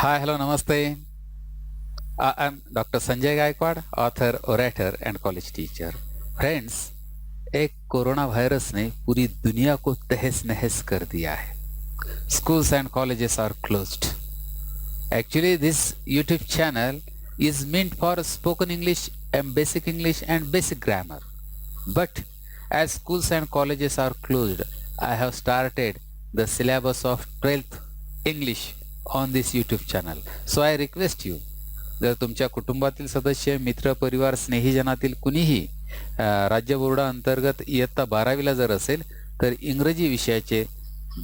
Hi, hello, namaste. I'm Dr. Sanjay Gaikwad, author, orator, and college teacher. Friends, एक corona virus ने पूरी दुनिया को तहस नहस कर दिया है. Schools and colleges are closed. Actually, this YouTube channel is meant for spoken English and basic grammar. But as schools and colleges are closed, I have started the syllabus of 12th English on this YouTube channel. So I request you, जर तुमच्या कुटुंबातील सदस्य, मित्र, परिवार, स्नेहीजनातील कुणीही राज्य बोर्डाअंतर्गत इयत्ता 12वीला जर असेल तर इंग्रजी विषयाचे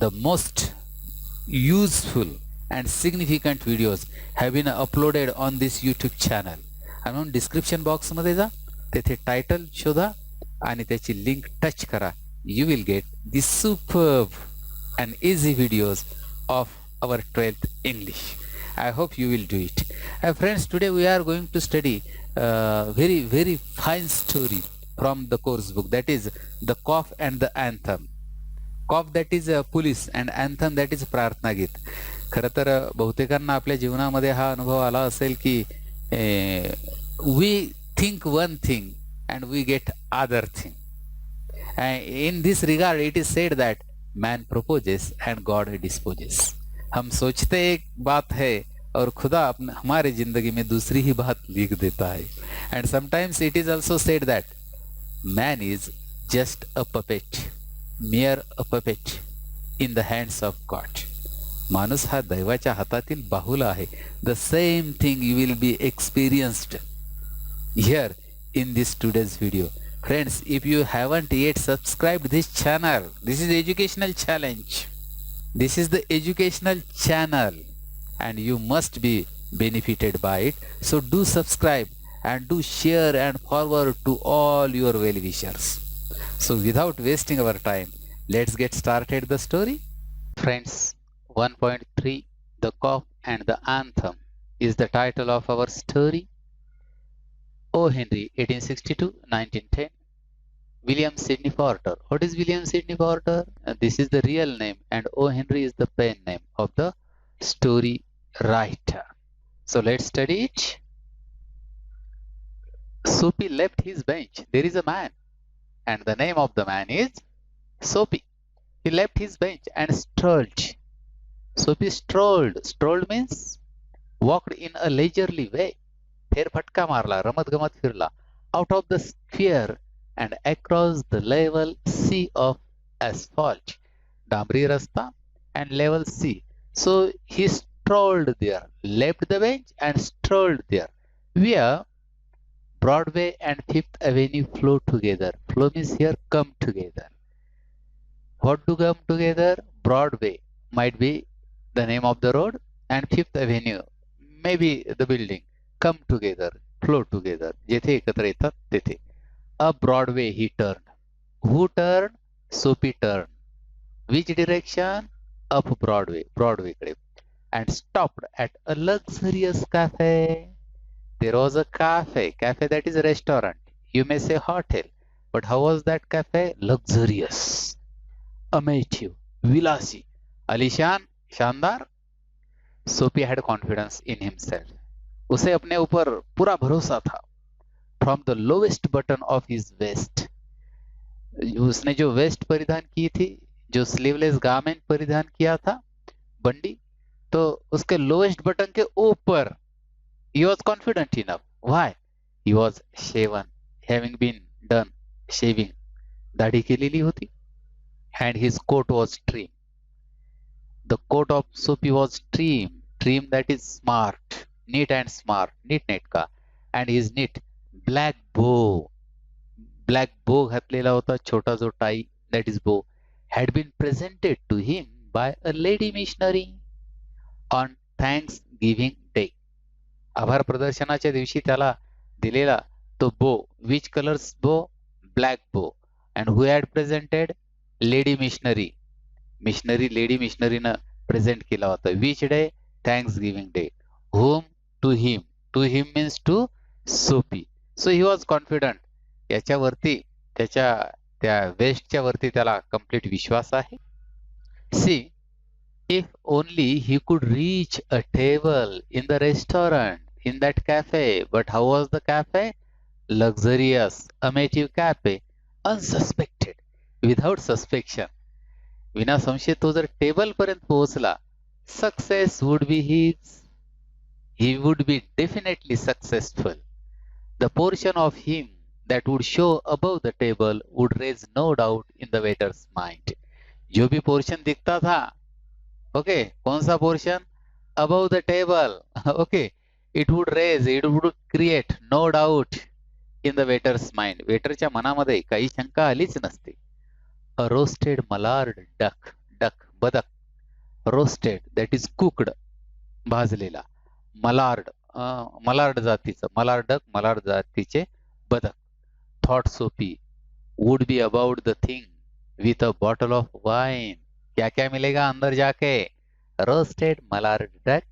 the most useful and significant videos have been uploaded on this YouTube channel. म्हणून डिस्क्रिप्शन बॉक्समध्ये जा, तेथे टायटल शोधा आणि त्याची लिंक टच करा. You will get the superb and easy videos of our 12th English. I hope you will do it. Friends, today we are going to study very fine story from the course book, that is the cough and the anthem. Cough that is police and anthem that is प्रार्थना गीत. खरं तर बहुतेकांना आपल्या जीवनामध्ये हा अनुभव आला असेल की we think one thing and we get other thing. In this regard it is said that man proposes and God disposes. हम सोचते एक बात है और खुदा अपने हमारे जिंदगी में दूसरी ही बात लिख देता है. And sometimes it is also said that man is just a puppet, मियर a puppet in the hands of God. माणूस हा दैवाच्या हातातील बाहुला आहे. The same thing you will be experienced here in this today's video. Friends, if you haven't yet subscribed this channel, this is educational challenge. This is the educational channel and you must be benefited by it. So do subscribe and do share and forward to all your well-wishers. So without wasting our time, let's get started the story. Friends, 1.3 The Cough and the Anthem is the title of our story. O. Henry, 1862-1910. William Sidney Porter. What is William Sidney Porter? This is the real name and O. Henry is the pen name of the story writer. So let's study it. Soapy left his bench. There is a man and the name of the man is Soapy. He left his bench and strolled. Soapy strolled. Strolled means walked in a leisurely way. फेरफटका मारला, रमत गमत फिरला. Out of the square and across the level sea of asphalt. डांबरी रस्ता and level sea. So he strolled there, left the bench and strolled there, where Broadway and Fifth Avenue flow together. Flow means here come together. What do come together? Broadway might be the name of the road and Fifth Avenue maybe the building. Come together, flow together. जेथे एकत्र येतात तेथे. A Broadway he turned. Who turned? Soapy turned. Which direction? Up Broadway. Broadway कडे. And stopped at a luxurious cafe. There was a cafe. Cafe that is a restaurant. You may say hotel. But how was that cafe? Luxurious. Amateur. विलासी. आलीशान. शानदार. Soapy had confidence in himself. उसे अपने ऊपर पूरा भरोसा था. From the lowest button of his waist. उसने जो वेस्ट परिधान की थी, जो स्लीवलेस गारमेंट परिधान किया था, बंडी, तो उसके लोवेस्ट बटन के ऊपर he was confident enough. Why? He was shaven, having been done shaving. दाढी केलेली होती. And his coat was trim. The coat of Soapy was trim. Trim that is smart. Neat and smart, neat नेटका. And his neat black bow घातलेला होता, छोटा जो tie, that is bow, had been presented to him by a lady missionary on Thanksgiving Day. आभार प्रदर्शनाच्या दिवशी त्याला दिलेला तो bow. Which colors bow? Black bow. And who had presented? Lady missionary. Lady missionary न present केला होता. Which day? Thanksgiving Day. Whom? To him. To him means to Soapy. So he was confident. याच्यावरती त्या वेस्टच्या वरती त्याला complete विश्वास आहे. See, If only he could reach a table in the restaurant, in that cafe. But how was the cafe? Luxurious, amative cafe, unsuspected, without suspicion. विना संशय तो जर टेबल पर्यंत पोहोचला, success would be his. He would be definitely successful. The portion of him that would show above the table would raise no doubt in the waiter's mind. जो भी portion दिखता था, ओके, कौन सा portion? Above the table, okay, it would create no doubt in the waiter's mind. वेटरच्या मनामध्ये काही शंका आलीच नसती. A roasted mallard duck, duck बदक, रोस्टेड दॅट इज कुक्ड, भाजलेला. मलार्ड, मलार्ड जातीचं, मलार्ड जातीचे बदक. Thought Soapy, would be about the thing with a bottle of wine. क्या क्या मिलेगा अंदर जाके? Roasted mallard duck,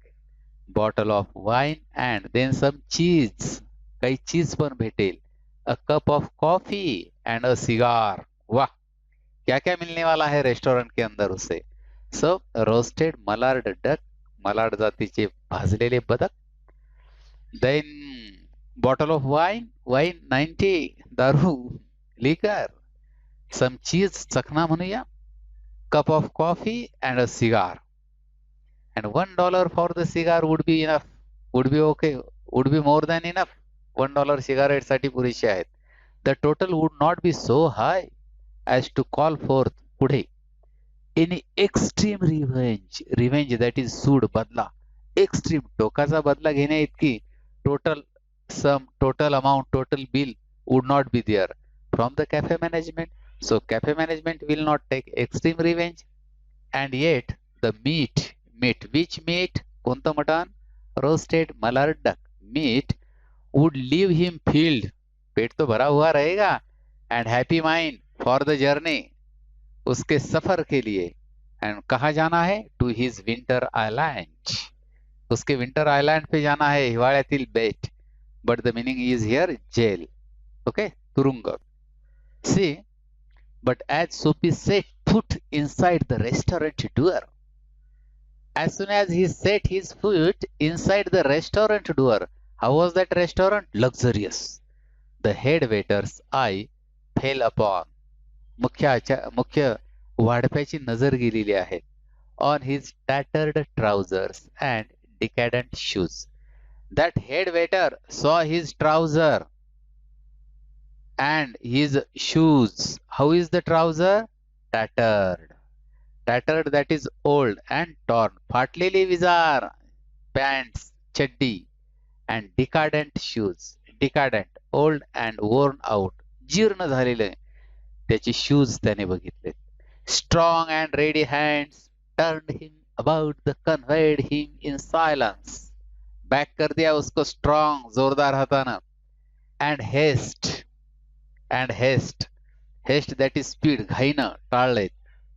bottle of wine and then some cheese. काही चीज पण भेटेल. A cup of coffee and a cigar. वाह, क्या क्या मिलने वाला है रेस्टोरेंट के अंदर उसे. So roasted mallard duck, mallard जातीचे भाजलेले बदक. Then bottle of wine, wine 90, दारू, लिकर. सम चीज, चखना म्हणूया. Cup of coffee and a cigar. And $1 for the cigar would be enough. Would be okay. Would be more than enough. $1 cigarette साठी पुरेसे आहेत. The total would not be so high as to call forth पुढे any extreme revenge. Revenge that is सूड, बदला. Extreme, टोकाचा बदला घेण्या इतकी total sum, total amount, total bill would not be there from the cafe management. So cafe management will not take extreme revenge. And yet the meat, which meat? कोणतं मटण? Roasted mallard duck meat would leave him filled, पेट तो भरा हुआ रहेगा, and happy mind for the journey, उसके सफर के लिए. एंड कहाँ जाना है? टू हिज विंटर आइलैंड, उसके विंटर आइलैंड पे जाना है, हिवाळ्यातील बेट. But the meaning is here jail, okay, तुरुंग. See, but as Sophie set foot inside the restaurant door, as soon as he set his foot inside the restaurant door, how was that restaurant? Luxurious. The head waiter's eye fell upon, मुख्य वाढप्याची नजर गेलेली आहे, on his tattered trousers and decadent shoes. That head waiter saw his trouser and his shoes. How is the trouser? Tattered. Tattered, that is old and torn. फाटलेली विजार, pants, चड्डी. And decadent shoes. Decadent, old and worn out. जीर्ण झालेले त्याचे shoes त्याने बघितले. Strong and ready hands turned him about the conveyed him in silence. Back कर दिया उसको strong, जोरदार हाथानं. And haste, that is speed, घाईनं टाळले.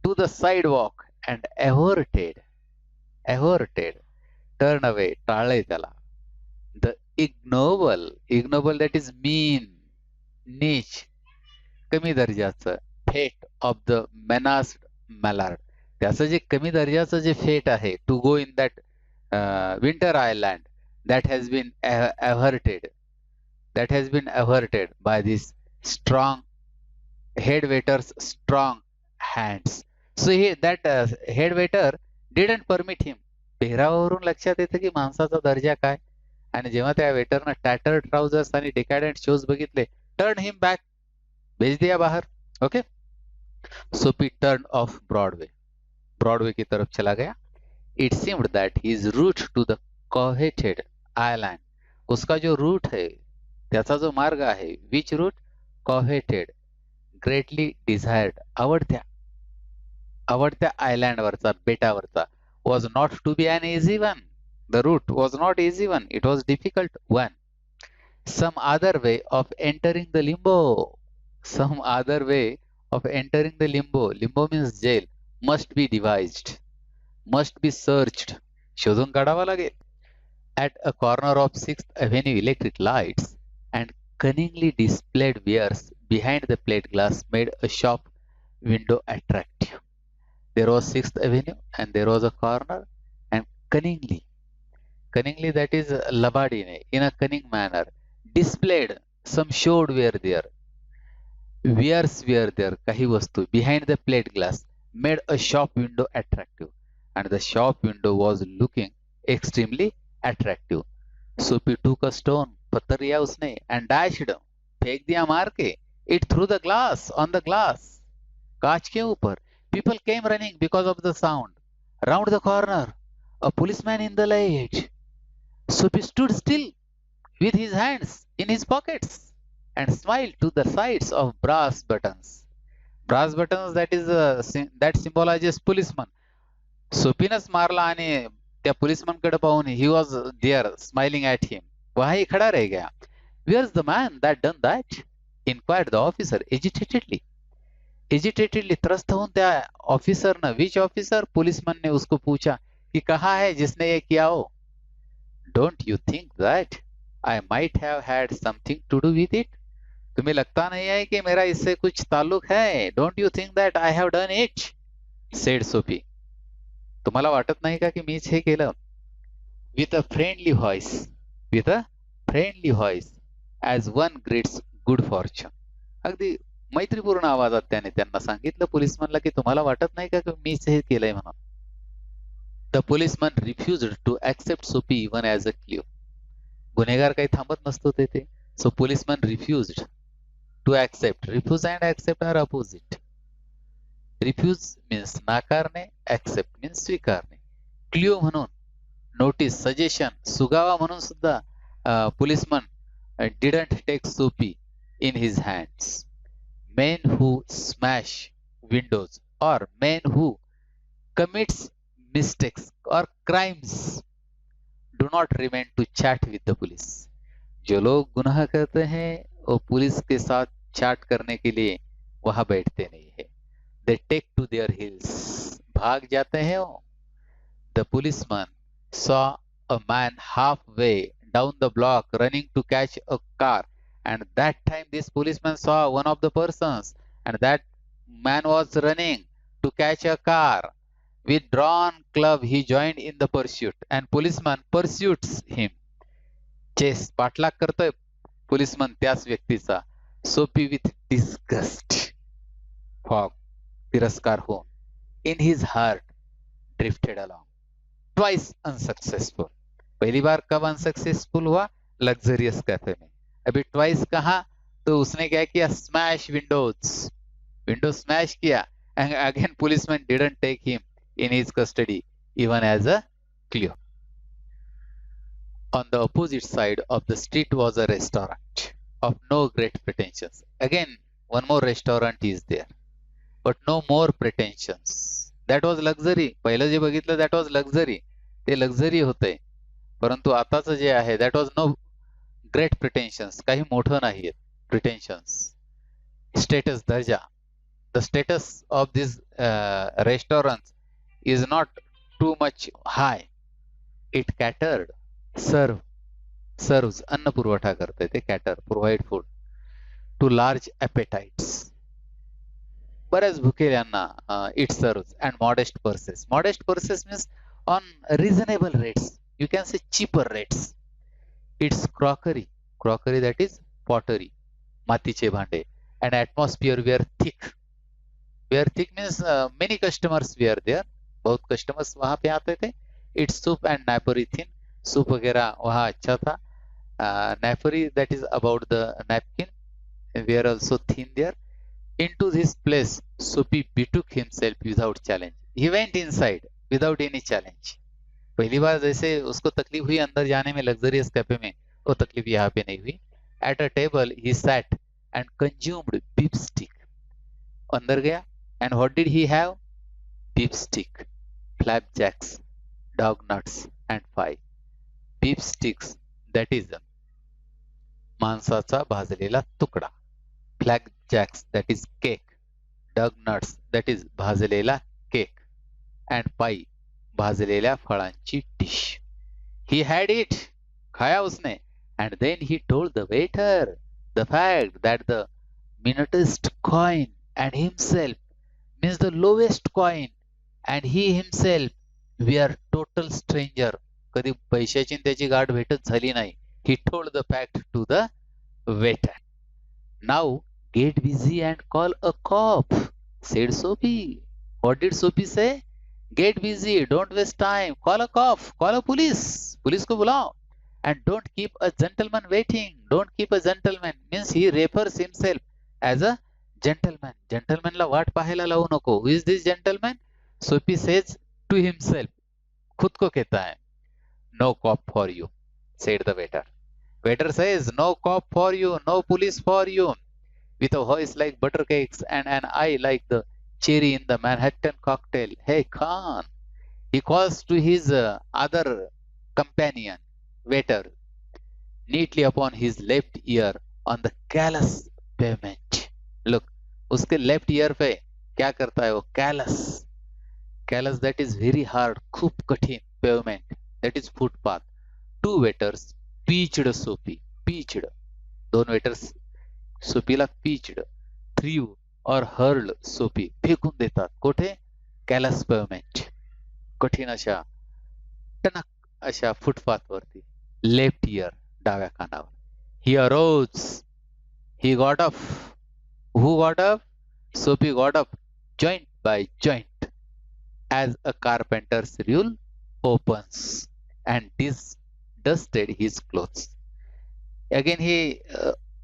To the sidewalk and averted, turn away, टाळले त्याला. The ignoble that is mean, नीच, कमी दर्जाचं, fate of the menaced mallard, त्याचं जे कमी दर्जाचं जे फेट आहे, to go in that winter island, that has been averted by this strong head waiter's strong hands. So that head waiter didn't permit him. पेहरावावरून लक्षात येतं की माणसाचा दर्जा काय. आणि जेव्हा त्या वेटरनं टॅटर्ड ट्राउजर्स आणि डिकॅडंट शूज बघितले, टर्न हिम बॅक, भेज दिया बाहर. ओके. सोपी टर्न ऑफ ब्रॉडवे की तरफ चला गया. It seemed that his route to the coveted island, उसका जो रूट है, त्याचा जो मार्ग आहे, which route? Coveted, greatly desired, आवडत्या आयलँडवरचा, बेटावरचा, was not to be an easy one. The route was not easy one. It was difficult one. Some other way of entering the limbo. Some other way of entering the limbo. Limbo means jail. Must be devised. Must be searched. शोधून काढावा लागेल. At a corner of 6th Avenue, electric lights and cunningly displayed wares behind the plate glass made a shop window attractive. There was Sixth Avenue and there was a corner, and cunningly, that is labadine, in a cunning manner, displayed some showed were there, wares were there, काही वस्तू behind the plate glass made a shop window attractive, and the shop window was looking extremely attractive. Sophie took a stone, पत्थर लिया उसने, and dashed, फेंक दिया मार के, it through the glass, on the glass, कांच के ऊपर. People came running because of the sound. Round the corner, a policeman in the light. Sophie stood still with his hands in his pockets and smiled to the sides of brass buttons. Brass buttons, that is that symbolizes policeman. सोपीनच मारला आणि त्या पुलिसमन कडे पाहून he was there smiling at him. वहां खड़ा रह गया. Where's the man that done that? Inquired the officer agitatedly. Agitatedly, त्रस्त होऊन त्या ऑफिसरनं, विच ऑफिसर, पुलिसमन ने उसको पूछा कि कहाँ है जिसने ये किया हो. Don't you think that I might have had something to do with it? तुम्हें लगता नहीं है कि मेरा इससे कुछ ताल्लुक है? Don't you think that I have done it? Said Sophie. तुम्हाला वाटत नाही का की मीच हे केलं? With a friendly voice, with a friendly voice, as one greets good fortune. अगदी मैत्रीपूर्ण आवाजात त्याने त्यांना सांगितलं, पोलिसमनला, की तुम्हाला वाटत नाही का की मीच हे केलंय म्हणून. The policeman refused to accept Sophie even as a clue. गुन्हेगार काही थांबत नसतो तेथे. So policeman refused to accept. Refuse and accept are opposite. Refuse means नाकारणे, accept means स्वीकारणे. Clue म्हणून, notice, suggestion, सुगावा म्हणून सुद्धा policeman didn't take Sophie in his hands. Men who smash windows or men who commits mistakes or crimes do not remain to chat with the police. जो लोग गुनाह करते हैं वो पुलिस के साथ चैट करने के लिए वहां बैठते नहीं है. They take to their heels. भाग जाते हैं वो. The policeman saw a man halfway down the block running to catch a car, and that time this policeman saw one of the persons, and that man was running to catch a car. With drawn club he joined in the pursuit, and policeman pursues him. Chase, पाठलाग करतोय policeman त्याच व्यक्तीचा. Sophie with disgust, fog, तिरस्कार होऊन, in his heart drifted along. Twice unsuccessful. पहली बार कब unsuccessful हुआ? Luxurious cafe में. अभी ट्वाइस कहा तो उसने क्या किया? स्मैश विंडोज, विंडो स्मैश किया. And again policeman didn't take him in his custody even as a clue. On the opposite side of the street was a restaurant of no great pretensions. Again, one more restaurant is there, but no more pretensions. That was luxury. पहिलं जे बघितलं that was luxury. ते luxury होते. परंतु आताचं जे आहे that was no great pretensions. काही मोठं नाहीये pretensions. Status, दर्जा. The status of these restaurants is not too much high. It catered, serves, अन्न पुरवठा करते ते, cater, provide food to large appetites. बऱ्याच भुकेल्यांना it serves, and modest purses. Modest purses means on reasonable rates. You can say cheaper rates. Its crockery that is pottery, मातीचे भांडे, and atmosphere were thick. Were thick means many customers were there. बहुत customers वहां पे आते थे. Its soup and napery thin. Soup वगैरह वहां अच्छा था. नाइपरी that is about the napkin were also thin there. Into this place Sophie betook himself without challenge. He went inside without any challenge. पहली बार जैसे उसको तकलीफ हुई अंदर जाने में लग्जरियस कैफे में, वो तकलीफ यहाँ पे नहीं हुई. At a table he sat and consumed beef stick. अंदर गया and what did he have? Beef stick, flapjacks, dog nuts and pie. Beef sticks, that is मांसाचा भाजलेला तुकडा. Flapjacks, that is cake. Dog nuts, that is भाजलेला cake. And pie, भाजलेल्या फळांची dish. He had it, खाया उसने. And then he told the waiter the fact that the minutest coin and himself means the lowest coin and he himself, we are total stranger. कधी पैशाची आणि त्याची गाठ भेटच झाली नाही. He told the fact to the waiter. Now get busy and call a cop, said Sophie. What did Sophie say? Get busy, don't waste time, call a cop, call a police. Police को बुलाओ. And don't keep a gentleman waiting. Don't keep a gentleman means he refers himself as a gentleman. Gentleman ला वाट पाहायला लावू नको. Who is this gentleman? Sophie says to himself. खुद को कहता है. No cop for you, said the waiter. Waiter says, no cop for you, no police for you. With a voice like butter cakes and an eye like the cherry in the Manhattan cocktail. Hey, Khan. He calls to his other companion, waiter, neatly upon his left ear on the callous pavement. Look, उसके left ear पे क्या करता है वो? Callous. Callous, that is very hard, खूब कठिन. Pavement, that is footpath. Two waiters pitched Sophie. Pitched. दोन waiters सोपीला pitched, threw or hurled सोपी फेकून देतात. कुठे? Callous pavement. कठीण अशा टणक अशा फुटपाथ वरती. लेफ्ट इयर, डाव्या कानावर. He arose. He got up. Who got up? Sophie got up, joint by joint, as a carpenter's rule opens, and dusted his clothes. Again he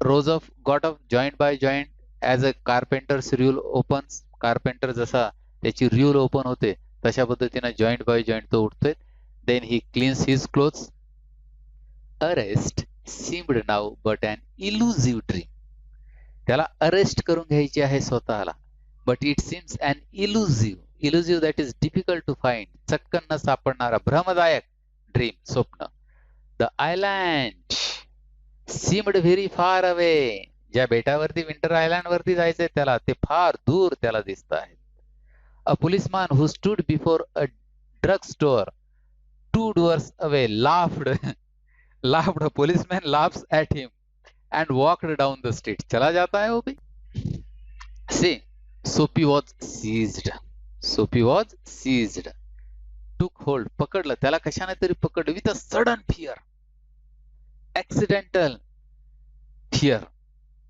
rose up, got up, joint by joint, as a carpenter's rule opens. Carpenter जसा त्याची rule open होते तशा पद्धतीने joint by joint तो उठतोय. Then he cleans his clothes. Arrest seemed now but an elusive dream. त्याला arrest करून घ्यायची आहे स्वतःला. But it seems an elusive that is difficult to find. चक्कन न सापडणारा भ्रमदायक ड्रीम, स्वप्न. The island seemed very far away. ज्या बेटावरती विंटर आयलँड वरती जायचंय त्याला ते फार दूर त्याला दिसत आहे. A policeman who stood before a drugstore 2 doors away laughed. A policeman laughs at him and walked down the street. चला जाता है वो भी. See, Sophie was seized. Sophie was seized. Took hold. पकडलं. त्याला कशाने तरी पकडलं. With a sudden fear. Accidental fear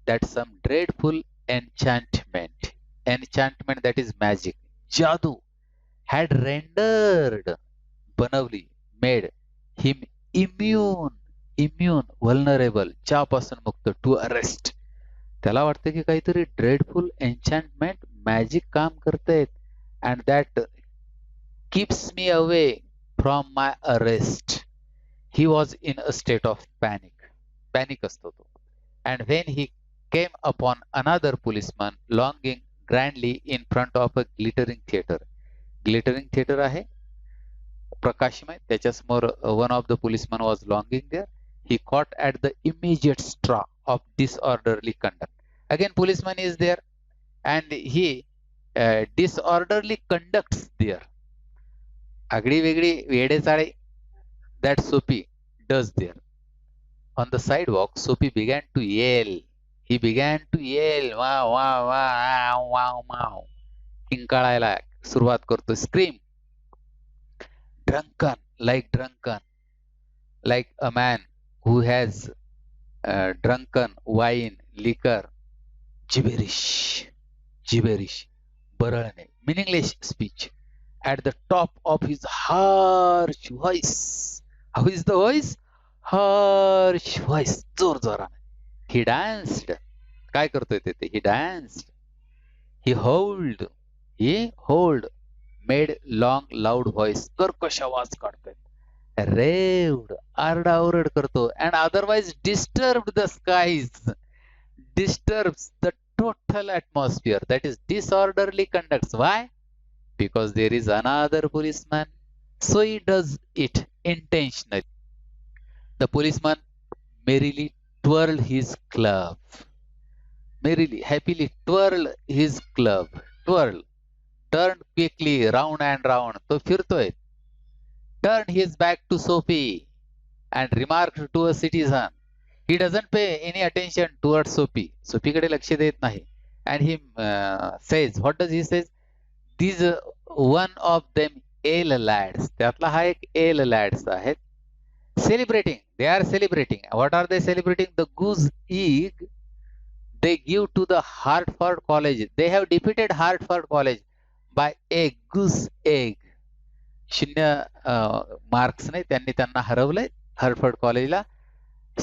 that some dreadful enchantment. Enchantment, that is magic. जादू had rendered, बनवली, made him immune, vulnerable, ज्यापासून मुक्त, to arrest. त्याला वाटतं की काहीतरी dreadful enchantment, magic काम करतायत, and that keeps me away from my arrest. He was in a state of panic असतो तो. And when he came upon another policeman longing grandly in front of a glittering theater आहे प्रकाशमय, त्याच्यासमोर one of the policemen was longing there. He caught at the immediate straw of disorderly conduct. Again policeman is there and he disorderly conducts there. आगळी वेगळी वेडेचाळे that Sophie does there. On the sidewalk, Sophie began to yell. He began to yell. Wow, wow, wow, wow, wow. किंकाळायला सुरुवात करतो. Scream. Drunken, like a man who has drunken wine, liquor. Gibberish, बरळणे, meaningless speech. At the top of his harsh voice. How is the voice? Harsh voice, जोर जोराने. He danced. काय करतोय ते? He danced. He howled. Made long loud voice. कर्कश आवाज काढतोय. Raved, आरडाओरड करतो. And otherwise disturbed the skies. Disturbs the total atmosphere. That is disorderly conducts. Why? Because there is another policeman. So he does it intentionally. The policeman merrily twirled his club. Merrily, happily twirled his club. Turned quickly round and round. तो फिरतोय. Turned his back to Sophie and remarked to a citizen. He doesn't pay any attention towards Sophie. Sophie कडे लक्ष देत नाही. And he says, what does he say? These one of them Yale lads, त्यातला हा एक L लॅड्स आहेत. Celebrating, they are celebrating. What are they celebrating? The goose egg they give to the Hartford College. They have defeated Hartford College by a goose egg. 0 मार्क्सने त्यांनी त्यांना हरवलंय Hartford कॉलेजला.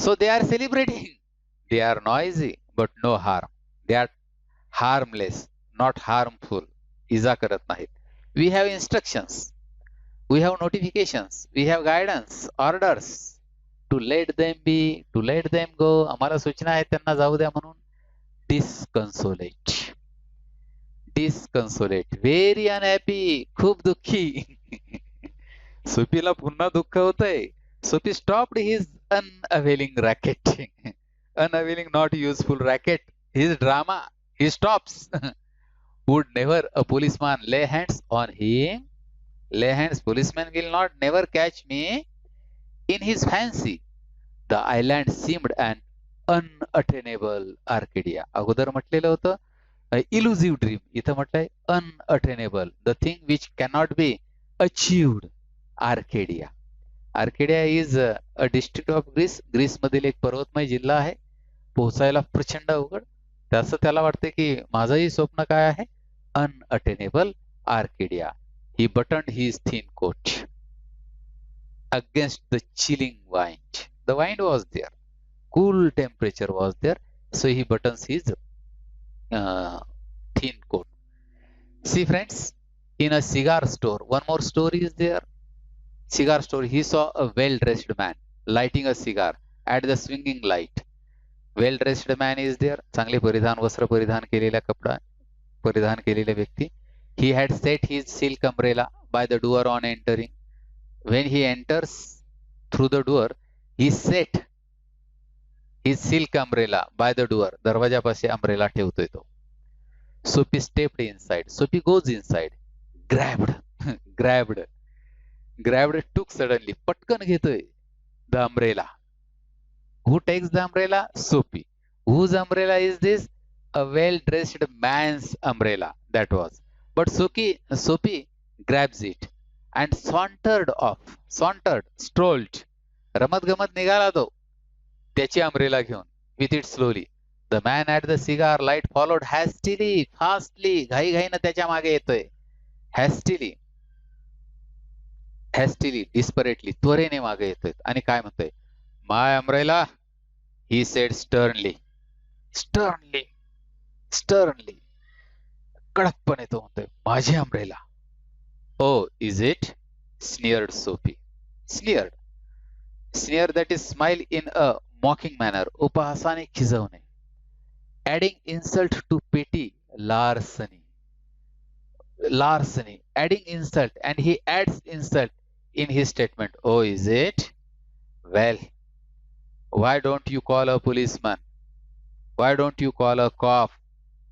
So they are celebrating. They are noisy but no harm. They are harmless, not harmful. इजा करत नाहीत. We have instructions, we have notifications, we have guidance, orders to let them be, to let them go. आम्हाला सूचना आहेत त्यांना जाऊ द्या म्हणून. Disconsolate, disconsolate, very unhappy, खूप दुःखी. सोफीला पुन्हा दुःख होतंय. Sophie stopped his unavailing racket. Unavailing, not useful racket. His drama, he stops. Would never a policeman lay hands on him? Lay hands, policeman will not never catch me in his fancy. The island seemed an unattainable Arcadia. अगोदर म्हटलेलं होतं इल्युसिव्ह dream, इथं म्हटलंय unattainable, the thing which cannot be achieved. Arcadia. Arcadia is a district of Greece. Greece मधील एक पर्वतमय जिल्हा आहे. पोहोचायला प्रचंड अवघड. त्याचं त्याला वाटते की माझंही स्वप्न काय आहे? Unattainable Arcadia. He buttoned his thin coat against the chilling wind. The wind was there, cool temperature was there, so he buttons his thin coat. See friends, in a cigar store, one more story is there. Cigar store, he saw a well-dressed man lighting a cigar at the swinging light. Well-dressed man is there. चांगले परिधान, वस्त्र परिधान केलेला कपडा परिधान केलेला व्यक्ती. He had set his silk umbrella by the door on entering. When he enters through the door, he set his silk umbrella by the door. दरवाजापाशी umbrella ठेवतोय तो. Sophie stepped inside. Sophie goes inside. Grabbed, grabbed, grabbed, took suddenly. पटकन घेतोय the umbrella. Who takes the umbrella? Sophie. Whose umbrella is this? A well-dressed man's umbrella. That was. But Sophie grabs it and sauntered off. Sauntered, strolled. रमत गमत निघाला तो त्याची umbrella घेऊन. With it slowly. The man at the cigar light followed hastily, fastly. घाईघाईनं त्याच्या मागे येतोय. Hastily, hastily, desperately, त्वरेने मागे येतोय. आणि काय म्हणतोय? My umbrella, he said sternly. Sternly, sternly. कडकपणे तो म्हणतोय, माझी umbrella. Oh, is it? Sneered Sophie. Sneered. Sneer, that is smile in a mocking manner. उपहासाने खिजवणे. Adding insult to petty larceny. Larceny. Adding insult, and he adds insult in his statement. Oh, is it? Well, why don't you call a policeman? Why don't you call a cop?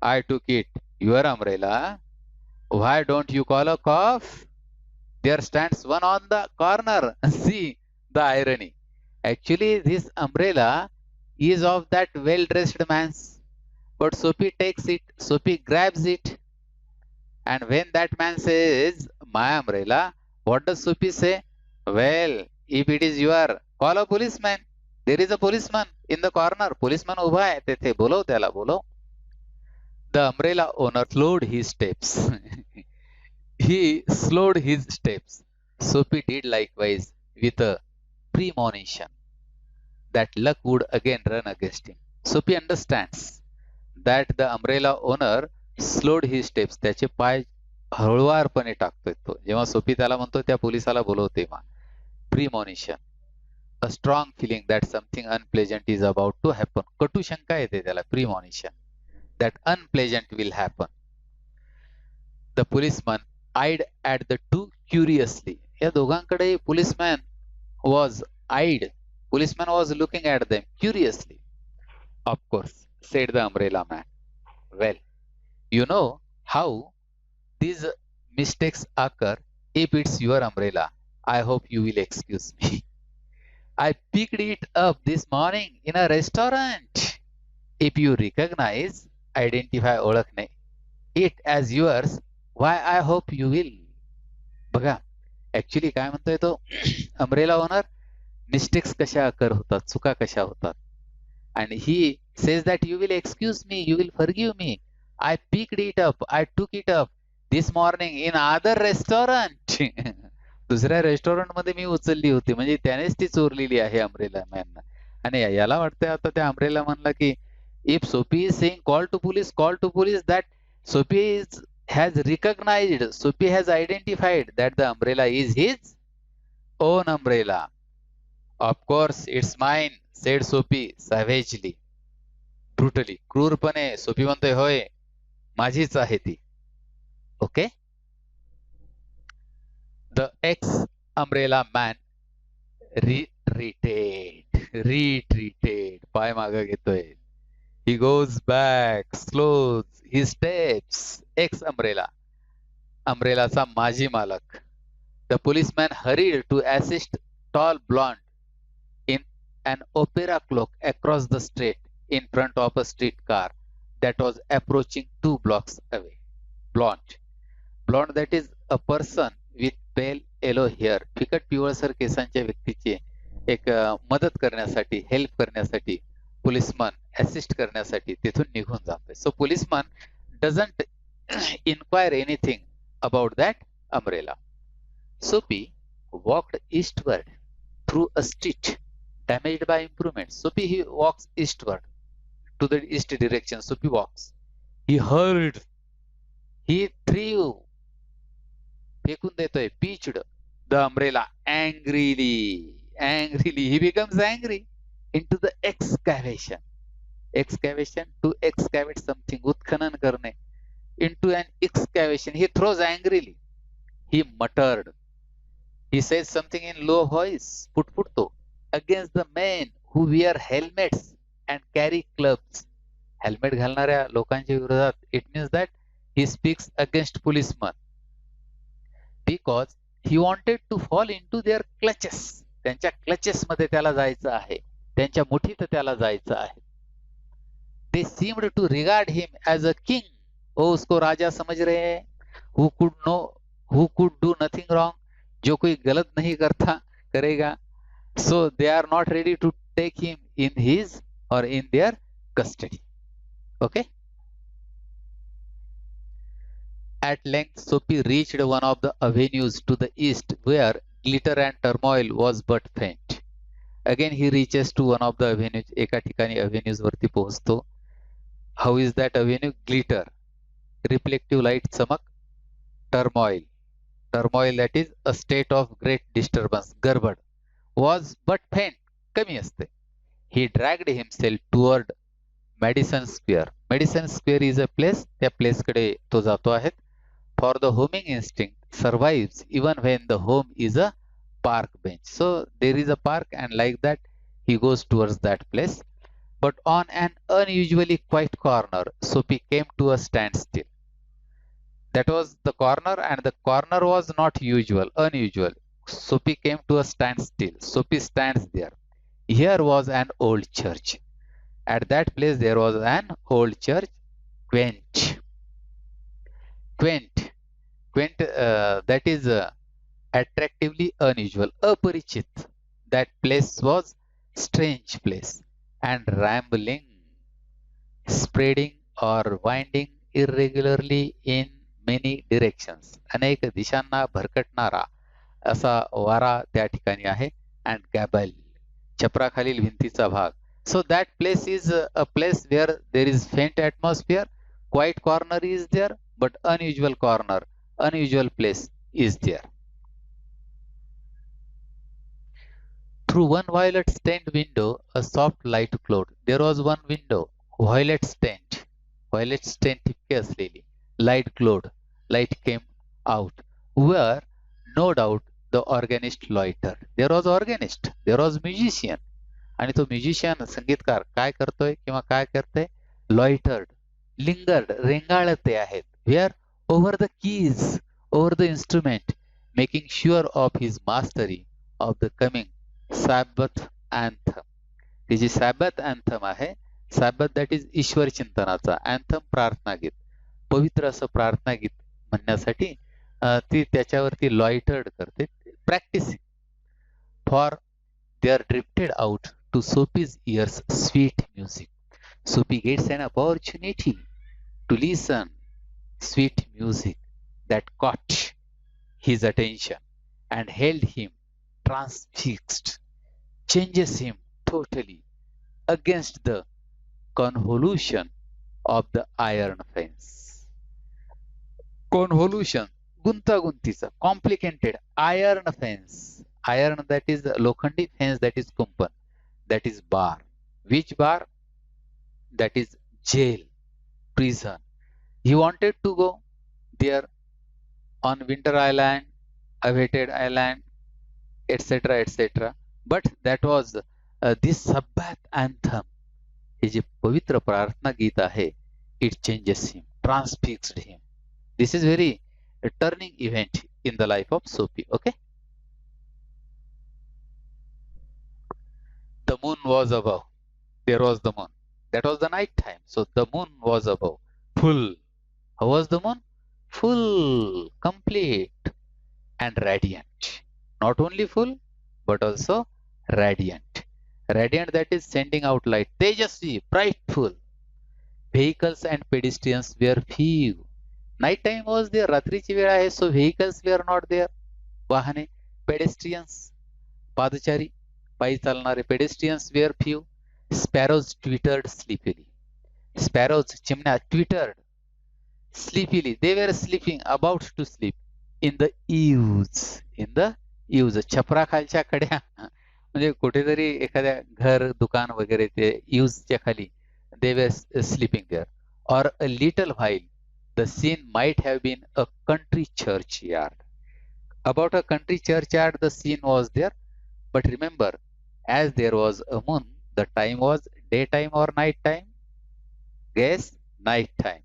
I took it. Your umbrella. Why don't you call a cop? There stands one on the corner. See the irony. Actually, this umbrella is of that well-dressed man's. But Sophie takes it. Sophie grabs it. And when that man says, my umbrella, what does Sophie say? Well, if it is your, call a policeman. There is a policeman in the corner. Policeman उभा आहे तेथे. बोलव त्याला, बोलव. The umbrella owner slowed his steps. He slowed his steps. Sophie did likewise with a premonition that luck would again run against him. Sophie understands that the umbrella owner slowed his steps. त्याचे पाय हळुवारपणे टाकतोय तो. जेव्हा Sophie त्याला म्हणतो त्या पोलिसाला बोलव तेव्हा. Premonition. A strong feeling that something unpleasant is about to happen. कटू शंका येते त्याला. Premonition. That unpleasant will happen. The policeman eyed at the two curiously. या दोघांकडे policeman was eyed. Policeman was looking at them curiously. Of course, said the umbrella man. Well, you know how these mistakes occur. If it's your umbrella, I hope you will excuse me. I picked it up this morning in a restaurant. If you recognize, identify, ओळखणे, it as yours, why I hope you will. बघा actually काय म्हणतोय तो umbrella owner, mistakes कशा अकर होतात, चुका कशा होतात. And he says that you will excuse me, you will forgive me. I picked it up, I took it up this morning in other restaurant. दुसऱ्या रेस्टॉरंट मध्ये मी उचलली होती, म्हणजे त्यानेच ती चोरलेली आहे अमरेला मॅन. आणि याला वाटतंय आता त्या अमरेला म्हणला की if Sophie is saying call to police, that Sophie is has recognized, Sophie has identified that the umbrella is his own umbrella. Of course, it's mine, said Sophie savagely. Brutally, क्रूरपणे Soapy म्हणतोय होय माझीच आहे ती. Okay. The ex umbrella man retreated, पाय मागे घेतोय. He goes back, slows his steps. Ex umbrella, अम्ब्रेलाचा माजी मालक. The policeman hurried to assist tall blonde in an opera cloak across the street in front of a streetcar that was approaching 2 blocks away. Blonde that is a person with pale yellow hair. फिकट पिवळसर केसांच्या व्यक्तीची एक मदत करण्यासाठी, help करण्यासाठी policeman assist करण्यासाठी तिथून निघून जातोय. So policeman doesn't inquire anything about that umbrella. Sophie walked eastward through a street damaged by improvements. Sophie he walks eastward to the east direction. Sophie walks. He hurled. He threw. फेकून देतोय. Pitched the umbrella angrily. He becomes angry into the excavation. Excavation, to excavate something. उत्खनन करणे. Into an excavation. He throws angrily. He muttered. He says something in low voice, पुटपुटतो, against the men who wear helmets and carry clubs. Helmet घालणाऱ्या लोकांच्या विरोधात. It means that he speaks against policemen because he wanted to fall into their clutches. त्यांच्या clutches मध्ये त्याला जायचं आहे, त्यांच्या मुठीत त्याला जायचं आहे. They seemed to regard him as a king. वो उसको राजा समझ रहे हैं. Who could do nothing wrong. जो कोई गलत नहीं करेगा. So they are not ready to take him in his or in their custody. Okay. At length, Sophie reached one of the avenues to the east where glitter and turmoil was but faint. Again he reaches to one of the avenues. एका ठिकाणी avenues वरती पोहोचतो. How is that avenue? Glitter, reflective light, चमक. Turmoil that is a state of great disturbance, गडबड. Was but faint, कमी असते. He dragged himself toward Madison Square. Madison Square is a place. त्या place कडे तो जातो आहे. For the homing instinct survives even when the home is a park bench. So there is a park and like that he goes towards that place. But on an unusually quiet corner, Sophie came to a standstill. That was the corner, and the corner was not unusual. Sophie came to a standstill. Sophie stands there. Here was an old church. At that place there was an old church. Quaint, that is attractively unusual. अपरिचित. That place was strange place and rambling, spreading or winding irregularly in many directions. अनेक दिशांना भरकटणारा असा वारा त्या ठिकाणी आहे. And gable, छपराखालील भिंतीचा भाग. So that place is a place where there is faint atmosphere. Quiet corner is there, but unusual place is there. Through one violet stained window, a soft light glowed. There was one window, violet stained ठिपके असलेली. Light glowed. Light came out. Where, no doubt, the organist loitered. There was organist. There was musician. आणि तो musician, संगीतकार काय करतोय किंवा काय करते? लॉइटर्ड, lingered, रेंगाळते आहेत. Where? Over the keys, over the instrument, making sure of his mastery of the coming sabbath anthem. ती जी सॅबथ अँथम आहे, सॅबथ दॅट इज ईश्वर चिंतनाचा, अँथम प्रार्थना गीत, पवित्र असं प्रार्थना गीत म्हणण्यासाठी ती त्याच्यावरती लॉइटर्ड करते, practicing. For they are drifted out to Sophie's ears sweet music. Sophie gets an opportunity to listen sweet music that caught his attention and held him transfixed, changes him totally against the convolution of the iron fence. Convolution, गुंतागुंतीचा, complicated iron fence. Iron, that is lokhandi, fence, that is kumpan, that is bar. Which bar? That is jail, prison. He wanted to go there on Winter Island, Awaited Island, etc., etc. But that was this Sabbath anthem. हे जे पवित्र प्रार्थना गीत आहे, it changes him, transfixed him. This is very a turning event in the life of Sophie. Okay. The moon was above. There was the moon. That was the night time. So the moon was above. Full. How was the moon? Full, complete, and radiant. Not only full, but also radiant. Radiant, that is sending out light. Tejasvi, brightful. Vehicles and pedestrians were few. Night time was there. रात्रीची वेळ आहे. So vehicles were not there. वाहने, pedestrians, पादचारी, पायी चालणारे, pedestrians were few. Sparrows twittered sleepily. Sparrows, चिमण्या, twittered sleepily. They were sleeping, about to sleep in the eaves. In the eaves, छपराखालच्या कड्या, म्हणजे कुठेतरी एखाद्या घर, दुकान वगैरे ते eavesच्या खाली. They were sleeping there. Or a little while, the scene might have been a country churchyard. About a country churchyard, the scene was there. But remember, as there was a moon, the time was daytime or night time? Guess, night time.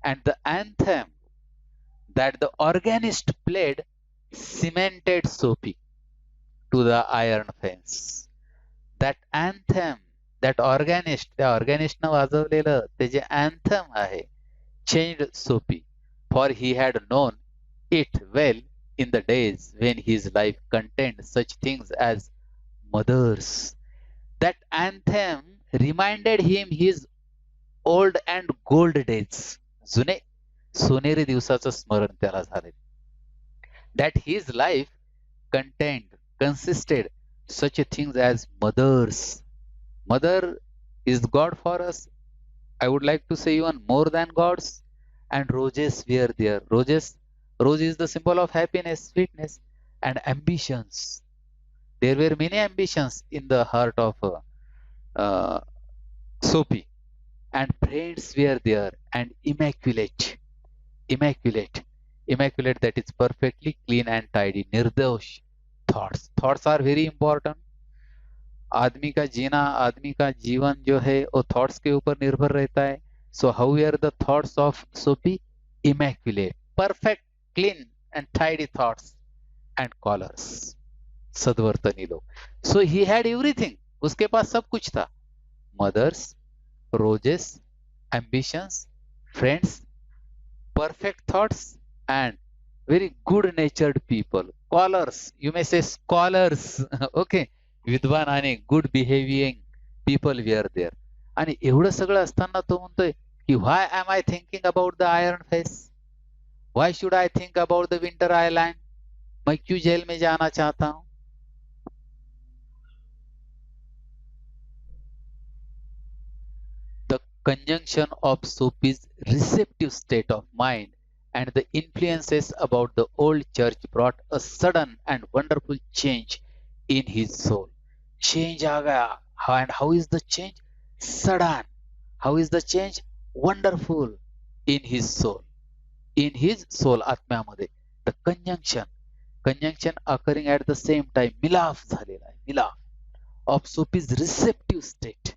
And the anthem that the organist played cemented Sophie to the iron fence. That anthem, that organist, त्या ऑर्गॅनिस्टनं वाजवलेलं ते जे anthem आहे, changed Sophie, for he had known it well in the days when his life contained such things as mothers. That anthem reminded him his old and gold days. जुने सोनेरी दिवसाचं स्मरण त्याला झाले. That his life consisted such a things as mothers. Mother is God for us. I would like to say even more than gods. And roses were there. Rose is the symbol of happiness, sweetness, and ambitions. There were many ambitions in the heart of Sophie. And friends were there, and immaculate, that is perfectly clean and tidy. Nirdosh thoughts are very important. आदमी का जीना, आदमी का जीवन जो है वो thoughts के ऊपर निर्भर रहता है. So how were the thoughts of Sophie? Immaculate, perfect, clean and tidy thoughts and colors. सद्वर्तनी लोग. So he had everything. उसके पास सब कुछ था. Mothers, roses, ambitions, friends, perfect thoughts, and very good natured people. Scholars, you may say scholars. Okay. विद्वान आणि good behaving people were there. आणि एवढं सगळं असताना तो म्हणतोय की why am I thinking about the iron face, why should I think about the winter island, मैं क्यों जेल में जाना चाहता हूं. The conjunction of Sophie's receptive state of mind and the influences about the old church brought a sudden and wonderful change in his soul. Change आ गया. And how is the change? Sudden. How is the change? Wonderful. In his soul. In his soul, आत्म्यामध्ये. The conjunction occurring at the same time. मिलाफ झालेला आहे. मिलाफ of Sophie's receptive state.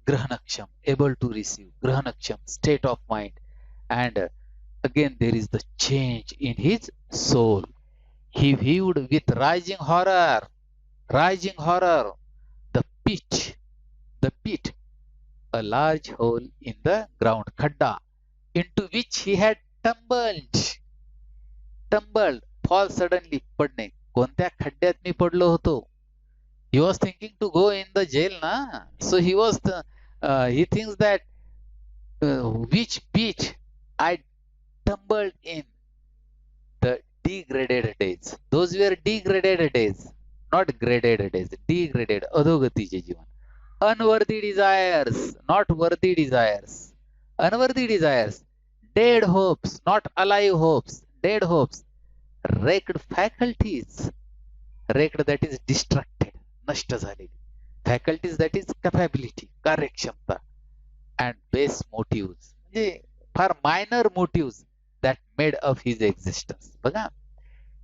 Grahanaksham, able to receive. Grahanaksham, state of mind. And again there is the change in his soul. He viewed with rising horror, the pit, a large hole in the ground, khadda, into which he had tumbled. Tumbled, fall suddenly, पडणे. कोणत्या खड्ड्यात मी पडलो होतो? He was thinking to go in the jail, na? So he thinks that which beach I tumbled in. The degraded days. Those were degraded days, not graded days. Degraded, अधोगतीचे जीवन. Unworthy desires, not worthy desires. Unworthy desires. Dead hopes, not alive hopes. Dead hopes. Wrecked faculties. Wrecked, that is distracted, नष्ट झालेली. Faculties, that is capability, कार्यक्षमता. And base motives, म्हणजे फार minor motives that made of his existence. बघा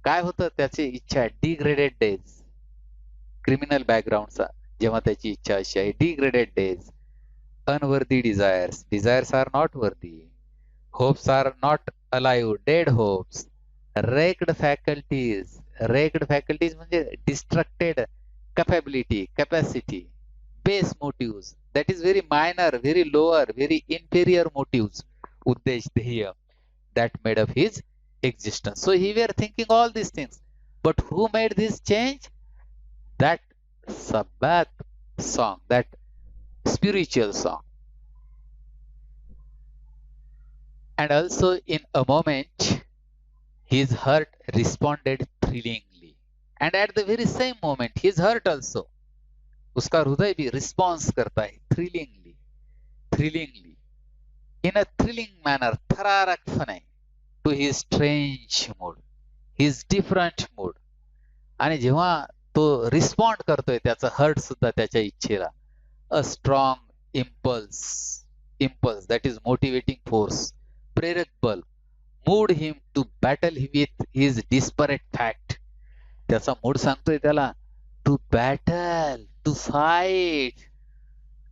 काय होतं, त्याची इच्छा डिग्रेडेड डेज, क्रिमिनल बॅकग्राऊंडचा जेव्हा त्याची इच्छा अशी आहे, degraded days, unworthy desires, desires are not worthy, hopes are not alive, dead hopes, wrecked faculties, wrecked faculties म्हणजे distracted capability, capacity, base motives, that is very minor, very lower, very inferior motives, uddesh, dhyaya, that made of his existence. So he were thinking all these things, but who made this change? That Sabbath song, that spiritual song. And also in a moment his heart responded thrillingly, and at the very same moment his heart also, उसका हृदय भी response करता है thrillingly, thrillingly, in a thrilling manner, थरारकपणे, to his strange mood, his different mood. आणि जेव्हा तो respond करतोय, त्याचा हर्ट सुद्धा त्याच्या इच्छेला, a strong impulse, impulse that is motivating force, प्रेरक बल, moved him to battle with his desperate fact. त्याचा मूड सांगतोय त्याला to battle, to fight,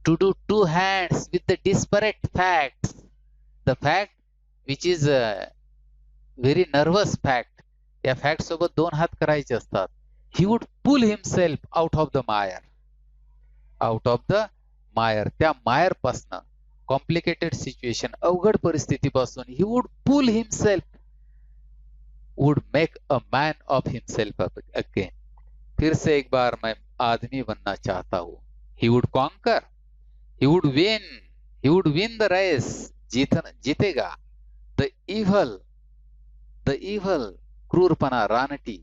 to do two hands with the disparate facts. The fact which is a very nervous fact. या fact सोबत दोन हात करायचे असतात. He would pull himself out of the mire. Out of the mire. त्या मायर पासन, complicated situation, अवघड परिस्थितीपासून, he would pull himself, would make a man of himself again. फिर से एक बार मैं आदमी बनना चाहता हूं. He would conquer, he would win the race. जीतेगा. The evil, क्रूरपना, रानटी,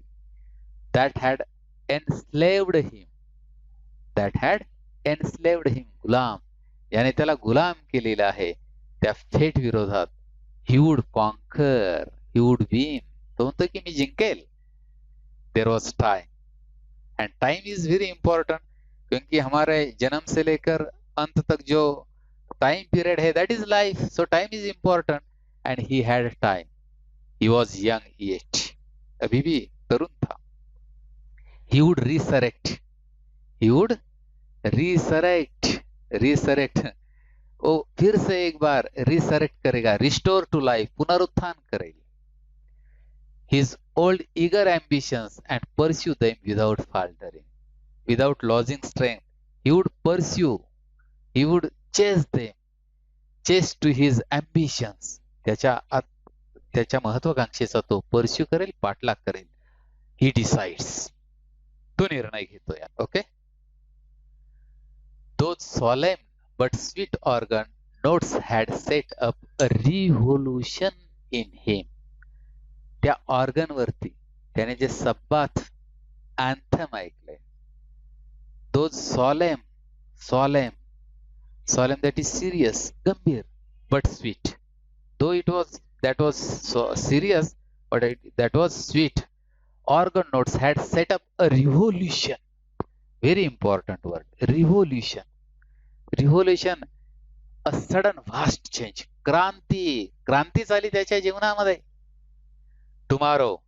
that had enslaved him, गुलाम, याने त्याला गुलाम केलेला आहे त्या फेट विरोधात. He would conquer, he would win. तो म्हणतो की मी जिंकेल. There was time. And time is very important, क्योंकि हमारे जन्म से लेकर अंत तक जो टाइम पीरियड है, that is life. So time is important and he had time. He was young yet, अभी भी तरुण था. ही वुड रिसरेक्ट, रिसरेक्ट, वो फिर से एक बार रिसरेक्ट करेगा, रिस्टोर टू लाइफ, पुनरुत्थान करेगा his old eager ambitions and pursue them without faltering, without losing strength. He would pursue, he would chase them, chase to his ambitions. त्याच्या महत्वाकांक्षेचा तो pursue करेल, पाठलाग करेल. He decides, तो निर्णय घेतो या. Okay. Those solemn but sweet organ notes had set up a revolution in him. त्या ऑर्गन वरती त्याने जे सब्बाथ अँथम ऐकले, those solemn, that is serious, गंभीर, but sweet. Though that was so serious, but that was sweet. Organ notes had set up a revolution. Very important word, revolution. Revolution, a sudden vast change. क्रांती झाली त्याच्या जीवनामध्ये. Tomorrow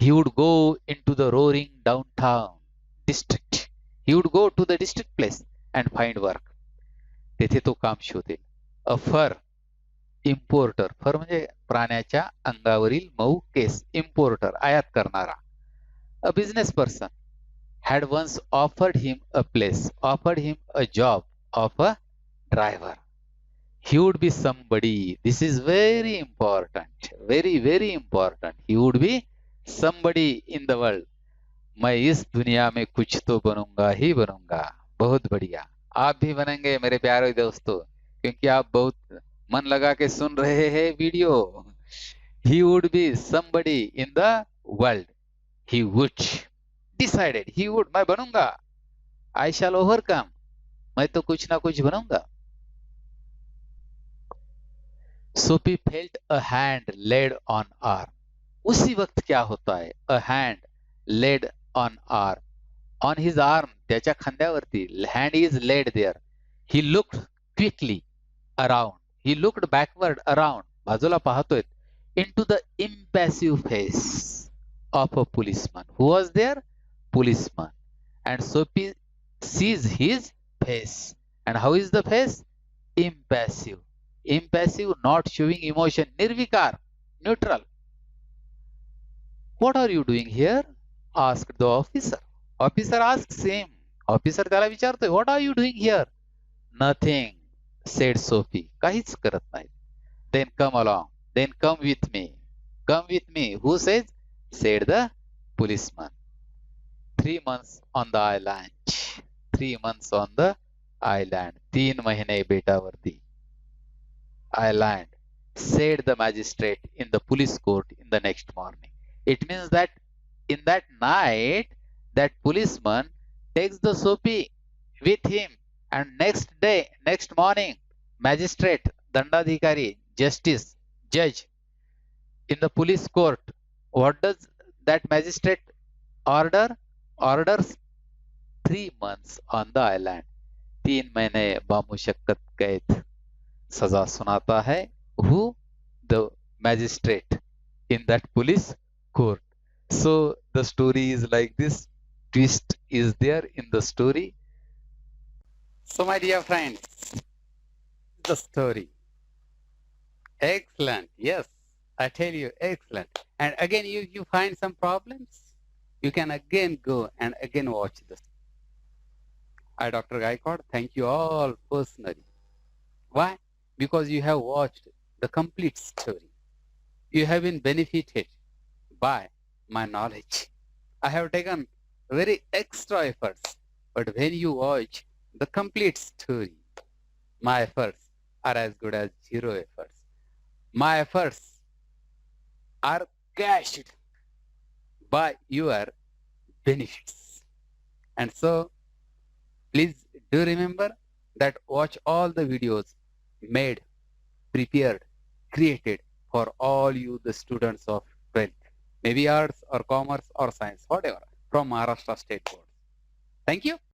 he would go into the roaring downtown district. He would go to the district place and find work. तेथे तो काम शोधेल. A fur importer, फर म्हणजे प्राण्याच्या अंगावरील Mau case, importer, आयात करणारा. A business person had once offered him a job of a driver. He would be somebody. This is very important. Very, very important. He would be somebody in the world. मैं इस दुनिया में कुछ तो बनूंगा ही बनूंगा। बहुत बढ़िया। आप भी बनेंगे मेरे प्यारे दोस्तों, क्योंकि आप बहुत मन लगा के सुन रहे हैं video. He would be somebody in the world. He would decided he would, मैं बनूंगा। I shall overcome, मैं तो कुछ ना कुछ बनूंगा। Sophie felt a hand laid on arm. उसी वक्त क्या होता है? A hand laid on arm. On his arm, त्याच्या खांद्यावरती. Hand is laid there. He looked quickly around. He looked backward around. बाजूला पाहतोय. Into the impassive face of a policeman. Who was there? Policeman. And Sophie sees his face. And how is the face? Impassive. Impassive, not showing emotion. Nirvikar, neutral. What are you doing here? Asked the officer. Officer asks him. Officer त्याला विचारतोय, What are you doing here? Nothing, said Sophie. काहीच करत नाही. Then come along. Then come with me. Come with me. Who says? Said the policeman. 3 months on the island. 3 months on the island. 3 महिने बेटावरती. Island, said the magistrate in the police court in the next morning. It means that in that night, that policeman takes the Sophie with him, and next morning, magistrate, dandadhikari, justice, judge, in the police court, what does that magistrate order? Orders 3 months on the island. 3 महीने बामुशक्कत कैद सजा सुनाता है। Who? The magistrate in that police court. So the story is like this. Twist is there in the story. So my dear friends, the story. Excellent. Yes, I tell you, excellent. And again, you find some problems, you can again go and again watch this. I, Dr. Gaikwad, thank you all personally. Why? Because you have watched the complete story. You have been benefited by my knowledge. I have taken very extra efforts, but when you watch the complete story, my efforts are as good as zero efforts. My efforts are cashed by your benefits. And so, please do remember that watch all the videos made, prepared, created for all you, the students of 12th, maybe arts or commerce or science, whatever, from Maharashtra State Board. Thank you.